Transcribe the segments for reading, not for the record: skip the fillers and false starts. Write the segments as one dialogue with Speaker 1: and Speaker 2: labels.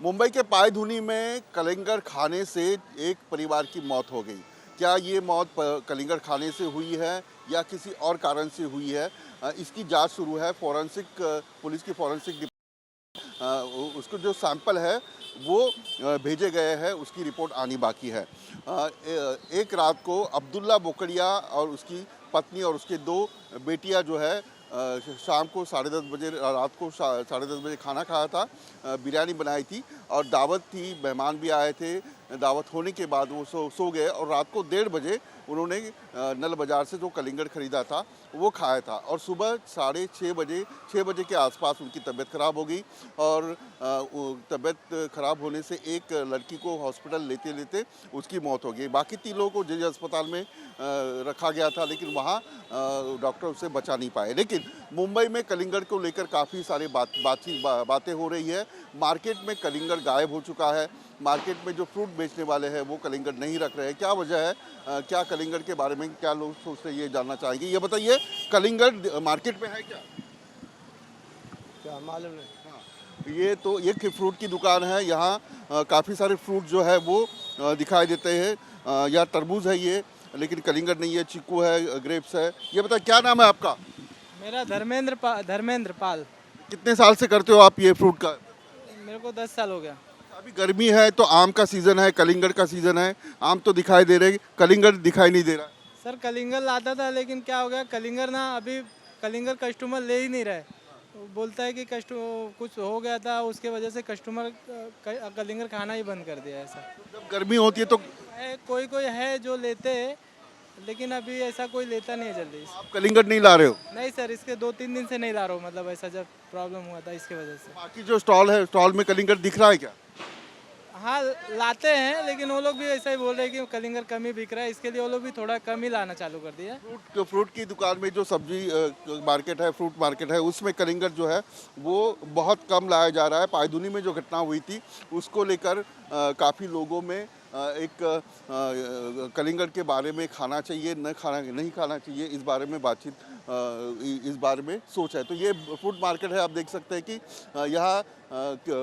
Speaker 1: मुंबई के पायधुनी में कलिंगर खाने से एक परिवार की मौत हो गई। क्या ये मौत कलिंगर खाने से हुई है या किसी और कारण से हुई है? इसकी जांच शुरू है। फॉरेंसिक पुलिस की फॉरेंसिक उसको जो सैंपल है वो भेजे गए हैं, उसकी रिपोर्ट आनी बाकी है। एक रात को अब्दुल्ला बोकड़िया और उसकी पत्नी और उसके दो बेटियां जो है शाम को 10:30 बजे, रात को 10:30 बजे खाना खाया था। बिरयानी बनाई थी और दावत थी, मेहमान भी आए थे। दावत होने के बाद वो सो गए और रात को 1:30 बजे उन्होंने नल बाज़ार से जो कलिंगर ख़रीदा था वो खाया था और सुबह 6:30 के आसपास उनकी तबीयत ख़राब हो गई और तबीयत ख़राब होने से एक लड़की को हॉस्पिटल लेते लेते उसकी मौत हो गई। बाकी 3 लोगों को जिस अस्पताल में रखा गया था, लेकिन वहाँ डॉक्टर उसे बचा नहीं पाए। लेकिन मुंबई में कलिंगर को लेकर काफ़ी सारी बातें हो रही है। मार्केट में कलिंगर गायब हो चुका है। मार्केट में जो फ्रूट बेचने वाले हैं वो कलिंगर नहीं रख रहे हैं। क्या वजह है? क्या कलिंगर के बारे में क्या लोग सोचते हैं, ये जानना चाहेंगे। ये बताइए, कलिंगर मार्केट में है क्या?
Speaker 2: क्या मालूम नहीं।
Speaker 1: ये तो ये फ्रूट की दुकान है। यहाँ काफ़ी सारे फ्रूट जो है वो दिखाई देते हैं। यहाँ तरबूज है ये, लेकिन कलिंगर नहीं है। चीकू है, ग्रेप्स है। ये बताइए, क्या नाम है आपका?
Speaker 2: मेरा धर्मेंद्र पाल।
Speaker 1: कितने साल से करते हो आप ये फ्रूट का?
Speaker 2: मेरे को 10 साल हो गया।
Speaker 1: अभी गर्मी है तो आम का सीज़न है, कलिंगर का सीज़न है। आम तो दिखाई दे रहे, कलिंगर दिखाई नहीं दे रहा।
Speaker 2: सर कलिंगर लाता था, लेकिन क्या हो गया, कलिंगर ना अभी कलिंगर कस्टमर ले ही नहीं रहे। वो बोलता है कि कुछ हो गया था, उसके वजह से कस्टमर कलिंगर खाना ही बंद कर दिया। ऐसा
Speaker 1: जब गर्मी होती है तो
Speaker 2: कोई कोई है जो लेते हैं, लेकिन अभी ऐसा कोई लेता नहीं है जल्दी।
Speaker 1: आप कलिंगर नहीं ला रहे हो?
Speaker 2: नहीं सर, इसके 2-3 दिन से नहीं ला रहा हूँ। मतलब ऐसा जब प्रॉब्लम हुआ था इसके वजह से।
Speaker 1: बाकी जो स्टॉल है, स्टॉल में कलिंगर दिख रहा है क्या?
Speaker 2: हाँ लाते हैं, लेकिन वो लोग भी ऐसा ही बोल रहे हैं कि कलिंगर कम ही बिक रहा है, इसके लिए वो लोग भी थोड़ा कम ही लाना चालू कर दिया।
Speaker 1: फ्रूट की दुकान में जो सब्जी मार्केट है, फ्रूट मार्केट है, उसमें कलिंगर जो है वो बहुत कम लाया जा रहा है। पायधुनी में जो घटना हुई थी उसको लेकर काफ़ी लोगों में कलिंगर के बारे में खाना चाहिए नहीं खाना चाहिए, इस बारे में बातचीत, इस बारे में सोच है। तो ये फ्रूट मार्केट है। आप देख सकते हैं कि यहाँ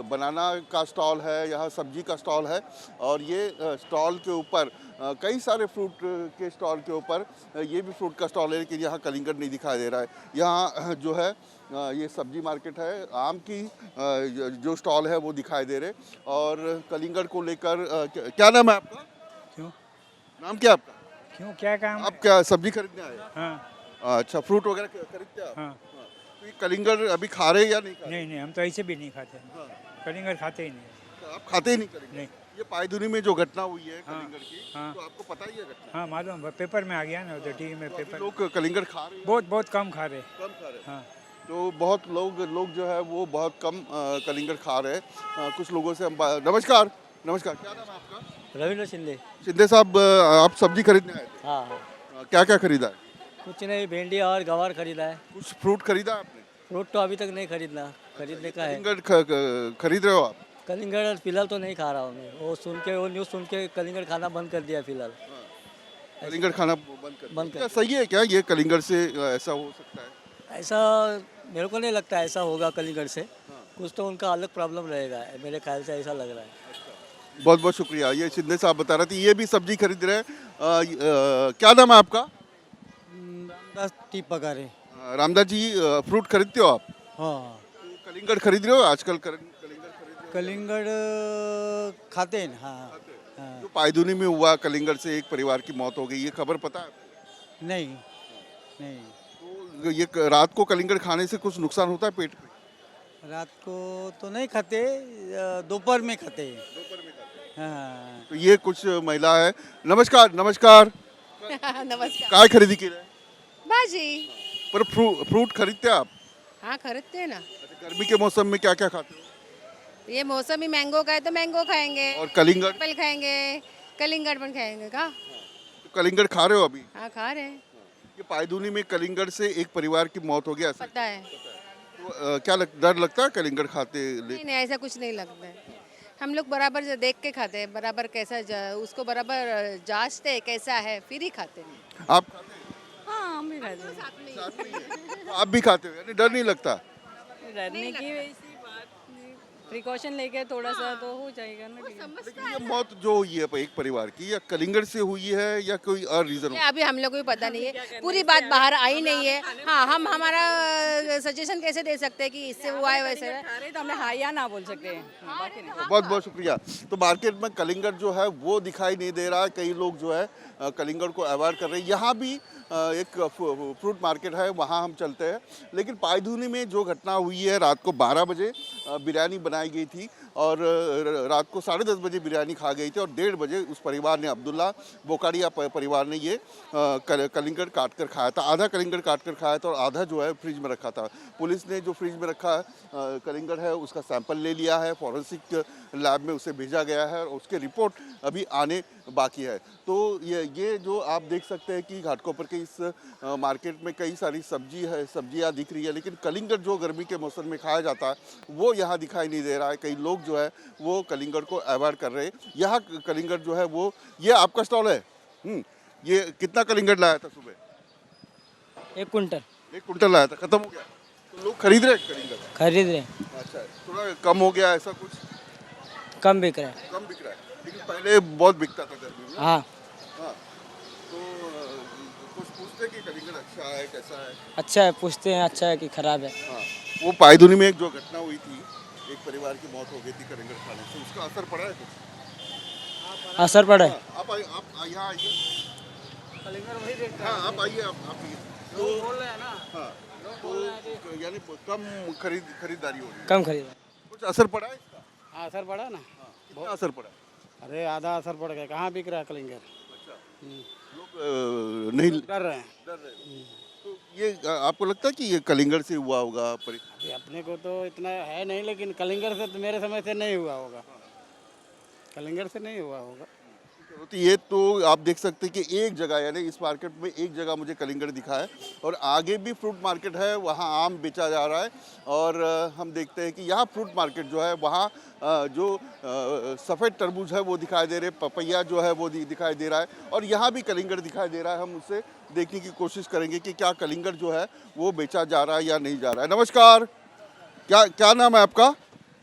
Speaker 1: बनाना का स्टॉल है, यहाँ सब्जी का स्टॉल है और ये स्टॉल के ऊपर कई सारे फ्रूट के स्टॉल के ऊपर ये भी फ्रूट का स्टॉल है, लेकिन यहाँ कलिंगर नहीं दिखाई दे रहा है। यहाँ जो है ये सब्जी मार्केट है। आम की जो स्टॉल है वो दिखाई दे रहे और कलिंगर को लेकर क्या नाम है आपका?
Speaker 3: क्यों?
Speaker 1: नाम क्या आपका?
Speaker 3: क्यों, क्या काम?
Speaker 1: आप क्या सब्जी खरीदने आए?
Speaker 3: हाँ।
Speaker 1: अच्छा, फ्रूट वगैरह खरीदते हैं आप?
Speaker 3: हाँ।
Speaker 1: तो ये कलिंगर अभी खा रहे हैं या नहीं खा रहे?
Speaker 3: नहीं, हम तो ऐसे भी नहीं खाते।
Speaker 1: हाँ।
Speaker 3: कलिंगर खाते ही नहीं।
Speaker 1: तो आप खाते ही नहीं कलिंगर?
Speaker 3: नहीं।
Speaker 1: ये पायधुनी में जो घटना हुई है
Speaker 3: हाँ।
Speaker 1: कलिंगर की,
Speaker 3: हाँ।
Speaker 1: तो आपको पता ही है घटना?
Speaker 3: हाँ मालूम, पेपर में आ गया ना, तो टीवी में
Speaker 1: तो अभी
Speaker 3: पेपर।
Speaker 1: लोग कलिंगर खा रहे हैं?
Speaker 3: बहुत कम खा रहे।
Speaker 1: कम खा रहे हैं।
Speaker 3: हाँ।
Speaker 1: तो बहुत लोग जो है वो बहुत कम कलिंगर खा रहे हैं। कुछ लोगों से हम नमस्कार, क्या नाम है आपका?
Speaker 4: रविंद्र शिंदे।
Speaker 1: शिंदे साहब, आप सब्जी खरीदने आए थे?
Speaker 4: हाँ।
Speaker 1: क्या क्या खरीदा है?
Speaker 4: कुछ नहीं, भिंडी और गवार खरीदा है।
Speaker 1: कुछ फ्रूट खरीदा आपने?
Speaker 4: फ्रूट तो अभी तक नहीं खरीदने का है।
Speaker 1: कलिंगर खरीद रहे हो आप?
Speaker 4: कलिंगड़ फिलहाल तो नहीं खा रहा हूँ मैं। वो न्यूज़ सुन के कलिंगड़ खाना बंद कर दिया फिलहाल।
Speaker 1: कलिंगर खाना बंद
Speaker 4: कर
Speaker 1: क्या सही है क्या ये कलिंगर से ऐसा हो सकता है?
Speaker 4: ऐसा मेरे को नहीं लगता ऐसा होगा कलिंगड़ से। कुछ तो उनका अलग प्रॉब्लम रहेगा, मेरे ख्याल से ऐसा लग रहा है।
Speaker 1: बहुत बहुत शुक्रिया। ये शिंदे साहब बता रहे थे, ये भी सब्जी खरीद रहे हैं। क्या नाम है आपका?
Speaker 2: रामदास टी पगारे।
Speaker 1: रामदास जी, फ्रूट खरीदते हो आप?
Speaker 2: हाँ,
Speaker 1: तो कलिंगर खरीद रहे हो आजकल? कलिंगर खरीद रहे हो?
Speaker 2: कलिंगड़ खाते हैं। हाँ। हाँ।
Speaker 1: जो पायधुनी में हुआ, कलिंगर से एक परिवार की मौत हो गई, ये खबर पता है?
Speaker 2: नहीं नहीं,
Speaker 1: तो ये रात को कलिंगर खाने से कुछ नुकसान होता है पेट में?
Speaker 2: रात को तो नहीं खाते, दोपहर में खाते हैं।
Speaker 1: दोपहर में खाते हैं।
Speaker 2: हाँ।
Speaker 1: तो ये कुछ महिला है। नमस्कार नमस्कार,
Speaker 5: नमस्कार।
Speaker 1: काय खरेदी केलं?
Speaker 5: भाजी।
Speaker 1: पर फ्रूट खरीदते आप?
Speaker 5: हाँ खरीदते हैं ना।
Speaker 1: अच्छा, गर्मी के मौसम में क्या क्या खाते हो?
Speaker 5: ये मौसम ही मैंगो का है तो मैंगो खाएंगे,
Speaker 1: और कलिंगर?
Speaker 5: एप्पल खाएंगे, कलिंगड़ पण खाएंगे का।
Speaker 1: तो कलिंगर खा रहे हो अभी?
Speaker 5: हाँ खा रहे हैं।
Speaker 1: ये पायधुनी में कलिंगर से एक परिवार की मौत हो गया, ऐसा?
Speaker 5: पता है।
Speaker 1: तो क्या डर लगता है कलिंगर खाते
Speaker 5: नहीं नहीं, ऐसा कुछ नहीं लगता है। हम लोग बराबर से देख के खाते हैं, बराबर कैसा उसको बराबर जांचते हैं कैसा है, फिर ही खाते हैं।
Speaker 1: आप खाते हैं?
Speaker 5: हाँ हम भी खाते हैं।
Speaker 1: साथ में ही है। तो आप भी खाते हो, यानी डर नहीं लगता?
Speaker 5: डरने की
Speaker 6: वैसी बात नहीं। प्रिकॉशन लेके थोड़ा सा तो हो जाएगा ना।
Speaker 1: लेकिन ये मौत जो हुई है एक परिवार की, या कलिंगर से हुई है या कोई और रीजन?
Speaker 5: ये अभी हम लोग को भी पता नहीं है, पूरी बात बाहर आई नहीं है। हाँ, हम हमारा सजेशन कैसे दे सकते हैं कि इससे हुआ है वैसे है।
Speaker 6: तो हमने हाँ या ना बोल सकते हैं, बाकी नहीं।
Speaker 1: बहुत बहुत शुक्रिया। तो मार्केट में कलिंगर जो है वो दिखाई नहीं दे रहा है, कई लोग जो है कलिंगर को अवॉइड कर रहे हैं। यहाँ भी एक फ्रूट मार्केट है, वहाँ हम चलते हैं। लेकिन पायधुनी में जो घटना हुई है, रात को 12 बजे बिरयानी बनाई गई थी और रात को 10:30 बजे बिरयानी खा गई थी और 1:30 बजे उस परिवार ने, अब्दुल्ला बोकारिया परिवार ने ये कलिंगर काट कर खाया था। आधा कलिंगर काट कर खाया था और आधा जो है फ्रिज में रखा था। पुलिस ने जो फ्रिज में रखा कलिंगर है उसका सैंपल ले लिया है, फॉरेंसिक लैब में उसे भेजा गया है और उसके रिपोर्ट अभी आने बाकी है। तो ये जो आप देख सकते हैं कि घाटकोपर के इस मार्केट में कई सारी सब्जियां दिख रही है, लेकिन कलिंगर जो गर्मी के मौसम में खाया जाता है वो यहाँ दिखाई नहीं दे रहा है। कई लोग जो है वो कलिंगर को अवॉइड कर रहे हैं। यहाँ कलिंगर जो है वो, ये आपका स्टॉल है? ये कितना कलिंगर लाया था सुबह?
Speaker 4: 1 कुंटल
Speaker 1: 1 कुंटल लाया था, खत्म हो गया। तो लोग खरीद रहे हैं कलिंगर?
Speaker 4: खरीद रहे।
Speaker 1: अच्छा, थोड़ा कम हो गया ऐसा कुछ?
Speaker 4: कम बिक रहा है।
Speaker 1: कम बिक रहा है, लेकिन पहले बहुत बिकता था गर्मी में।
Speaker 4: हाँ,
Speaker 1: हाँ, तो कुछ पूछते कि कलिंगर अच्छा है कैसा है?
Speaker 4: अच्छा है, पूछते हैं अच्छा है कि खराब है।
Speaker 1: हाँ, वो पायधुनी में एक जो घटना हुई थी, एक परिवार की मौत हो गई थी कलिंगर खाने से, उसका असर पड़ा है कुछ?
Speaker 4: असर पड़ा है।
Speaker 1: हाँ, आप यहाँ आइए। कलिंगर वही देखता है। हाँ, आप आइए, आप आइए। तो बोल रहे हैं ना। हाँ, तो यानी कम खरीदारी हो रही है।
Speaker 4: कम खरीदा।
Speaker 1: कुछ असर पड़ा है इसका?
Speaker 7: हाँ, असर पड़ा ना।
Speaker 1: कितना असर पड़ा?
Speaker 7: अरे आधा असर पड़ गया। कहाँ बिक रहा है कलिंगर?
Speaker 1: अच्छा, लोग नहीं
Speaker 7: डर रहे हैं।
Speaker 1: डर रहे हैं। तो ये आपको लगता है कि ये कलिंगर से हुआ होगा?
Speaker 7: अभी अपने को तो इतना है नहीं, लेकिन कलिंगर से तो मेरे समय से नहीं हुआ होगा। कलिंगर से नहीं हुआ होगा।
Speaker 1: तो ये तो आप देख सकते हैं कि एक जगह, यानी इस मार्केट में एक जगह मुझे कलिंगर दिखा है और आगे भी फ्रूट मार्केट है, वहाँ आम बेचा जा रहा है। और हम देखते हैं कि यहाँ फ्रूट मार्केट जो है वहाँ जो सफ़ेद तरबूज है वो दिखाई दे रहे, पपैया जो है वो दिखाई दे रहा है और यहाँ भी कलिंगर दिखाई दे रहा है। हम उससे देखने की कोशिश करेंगे कि क्या कलिंगर जो है वो बेचा जा रहा है या नहीं जा रहा है। नमस्कार, क्या नाम है आपका?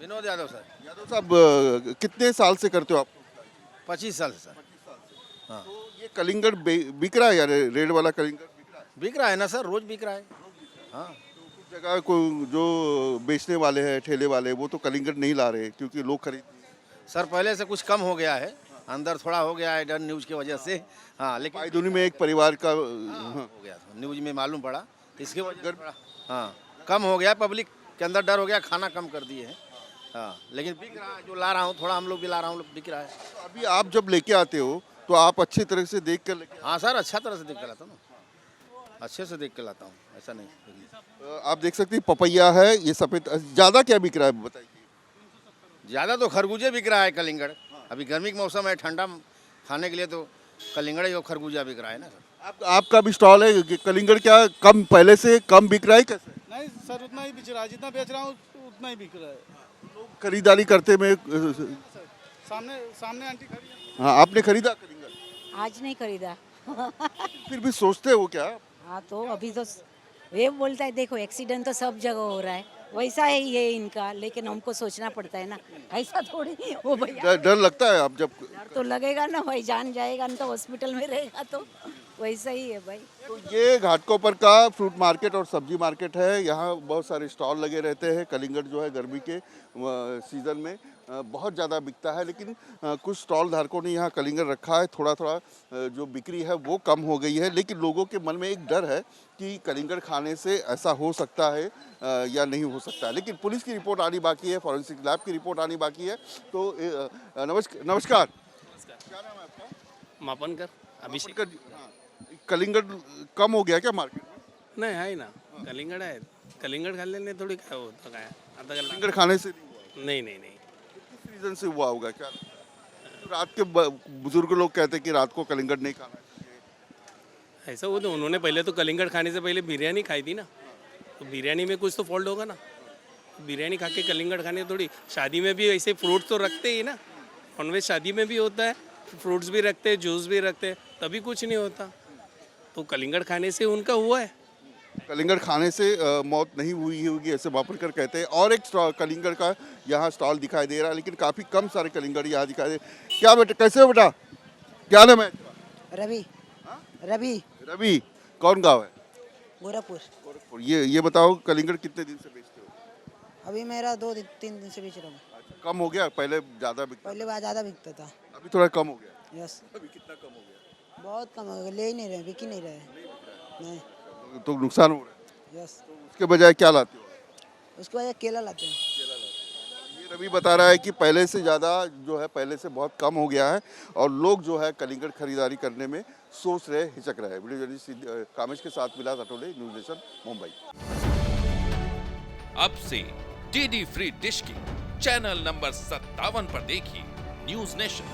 Speaker 8: विनोद यादव सर।
Speaker 1: यादव साहब, कितने साल से करते हो आप?
Speaker 8: 25 साल से सर। हाँ,
Speaker 1: तो ये कलिंगर बिक रहा है या रेड वाला कलिंगर बिक रहा है?
Speaker 8: बिक रहा है ना सर, रोज बिक रहा है। हाँ,
Speaker 1: तो कुछ जगह को जो बेचने वाले हैं, ठेले वाले, वो तो कलिंगर नहीं ला रहे क्योंकि लोग खरीद नहीं रहे।
Speaker 8: सर पहले से कुछ कम हो गया है, अंदर थोड़ा हो गया है डर न्यूज़ की वजह से। हाँ, लेकिन
Speaker 1: पायधुनी में एक परिवार का
Speaker 8: हो गया था, न्यूज़ में मालूम पड़ा, इसके वजह से थोड़ा हाँ कम हो गया, पब्लिक के अंदर डर हो गया, खाना कम कर दिए हैं। हाँ, लेकिन बिक रहा है, जो ला रहा हूँ थोड़ा, हम लोग भी ला रहा हूँ, बिक रहा है।
Speaker 1: तो अभी आप जब लेके आते हो तो आप अच्छी तरह से देख कर लेके
Speaker 8: हाँ सर, अच्छा तरह से देख के लाता हूँ ना, अच्छे से देख के लाता हूँ, ऐसा नहीं।
Speaker 1: आप देख सकते हैं पपैया है, ये सफ़ेद। ज़्यादा क्या बिक रहा है बताइए?
Speaker 8: ज़्यादा तो खरबूजे बिक रहा है कलिंगड़। अभी गर्मी का मौसम है, ठंडा खाने के लिए तो कलिंगड़ ही और खरबूजा बिक रहा है ना सर।
Speaker 1: आपका भी स्टॉल है कि कलिंगर क्या कम, पहले से कम बिक रहा है कैसे?
Speaker 7: नहीं सर, उतना ही बिक रहा है, जितना बेच रहा हूँ उतना ही बिक रहा है।
Speaker 1: लोग खरीदारी करते में
Speaker 7: सामने सामने आंटी खड़ी है।
Speaker 1: हाँ, आपने खरीदा कलिंगर?
Speaker 9: आज नहीं खरीदा।
Speaker 1: फिर भी सोचते हो क्या?
Speaker 9: हाँ, तो अभी तो ये बोलता है देखो एक्सीडेंट तो सब जगह हो रहा है, वैसा है ये इनका, लेकिन हमको सोचना पड़ता है ना, ऐसा थोड़ी वो भैया।
Speaker 1: डर लगता है आप जब?
Speaker 9: डर तो लगेगा ना भाई, जान जाएगा ना तो हॉस्पिटल में रहेगा, तो वैसा ही है भाई।
Speaker 1: तो ये घाटकोपर का फ्रूट मार्केट और सब्जी मार्केट है। यहाँ बहुत सारे स्टॉल लगे रहते हैं। कलिंगर जो है गर्मी के सीज़न में बहुत ज़्यादा बिकता है, लेकिन कुछ स्टॉल धारकों ने यहाँ कलिंगर रखा है। थोड़ा थोड़ा जो बिक्री है वो कम हो गई है, लेकिन लोगों के मन में एक डर है कि कलिंगर खाने से ऐसा हो सकता है या नहीं हो सकता है। लेकिन पुलिस की रिपोर्ट आनी बाकी है, फॉरेंसिक लैब की रिपोर्ट आनी बाकी है। तो नमस्कार, क्या नाम है आपका?
Speaker 10: मापन कर अभिषेक।
Speaker 1: कलिंगर कम हो गया क्या मार्केट में?
Speaker 10: नाही आहे ना, कलिंगड आहे, कलिंगड खाल्ल्याने थोडी काय होतं काय आता
Speaker 1: कलिंगर खाने से नहीं हुआ?
Speaker 10: नहीं नहीं नहीं
Speaker 1: किस रीजन से हुआ होगा क्या? तो रात के बुजुर्ग लोग कहते हैं कि रात को कलिंगर नहीं खाना चाहिए।
Speaker 10: ऐसा होता, उन्होंने पहले तो कलिंगड खाने से पहले बिरयानी खाई थी ना, तो बिरयानी में कुछ तो फॉल्ट होगा ना। बिरयानी खा के कलिंगड खाने थोड़ी, शादी में भी ऐसे फ्रूट्स तो रखते ही ना, नॉनवेज शादी में भी होता है, फ्रूट्स भी रखते हैं, जूस भी रखते हैं, तभी कुछ नहीं होता। तो कलिंगड खाने से उनका हुआ है,
Speaker 1: कलिंगर खाने से मौत नहीं हुई होगी ऐसे वापरकर कहते हैं। और एक कलिंगर का यहाँ स्टॉल दिखाई दे रहा है, लेकिन काफ़ी कम सारे कलिंगर यहाँ दिखाई दे। क्या बेटा, कैसे हो बेटा, क्या नाम है?
Speaker 9: रवि रवि
Speaker 1: रवि, कौन गाँव है?
Speaker 9: गोरखपुर।
Speaker 1: गोरखपुर। ये बताओ कलिंगर कितने दिन से बेचते हो?
Speaker 9: अभी मेरा 2-3 दिन से बेच रहा हूँ।
Speaker 1: अच्छा, कम हो गया, पहले ज़्यादा बिकता
Speaker 9: पहले बार ज़्यादा बिकता था।
Speaker 1: अभी थोड़ा कम हो गया।
Speaker 9: यस,
Speaker 1: अभी कितना कम हो गया?
Speaker 9: बहुत कम हो गया, ले ही नहीं रहे, बिक ही नहीं रहे। नहीं।
Speaker 1: तो नुकसान हो रहा है।
Speaker 9: यस,
Speaker 1: तो उसके बजाय क्या लाते हो?
Speaker 9: उसके बाद केला लाते हैं।
Speaker 1: ये रवि बता रहा है कि पहले से ज़्यादा जो है, पहले से बहुत कम हो गया है और लोग जो है कलिंगर खरीदारी करने में सोच रहे, हिचक रहे हैं। वीडियो जर्नलिस्ट कामेश के साथ विलास अटोले, न्यूज़ नेशन, मुंबई।
Speaker 11: अब से डीडी फ्री डिश की चैनल नंबर 57 पर देखिए न्यूज़ नेशन।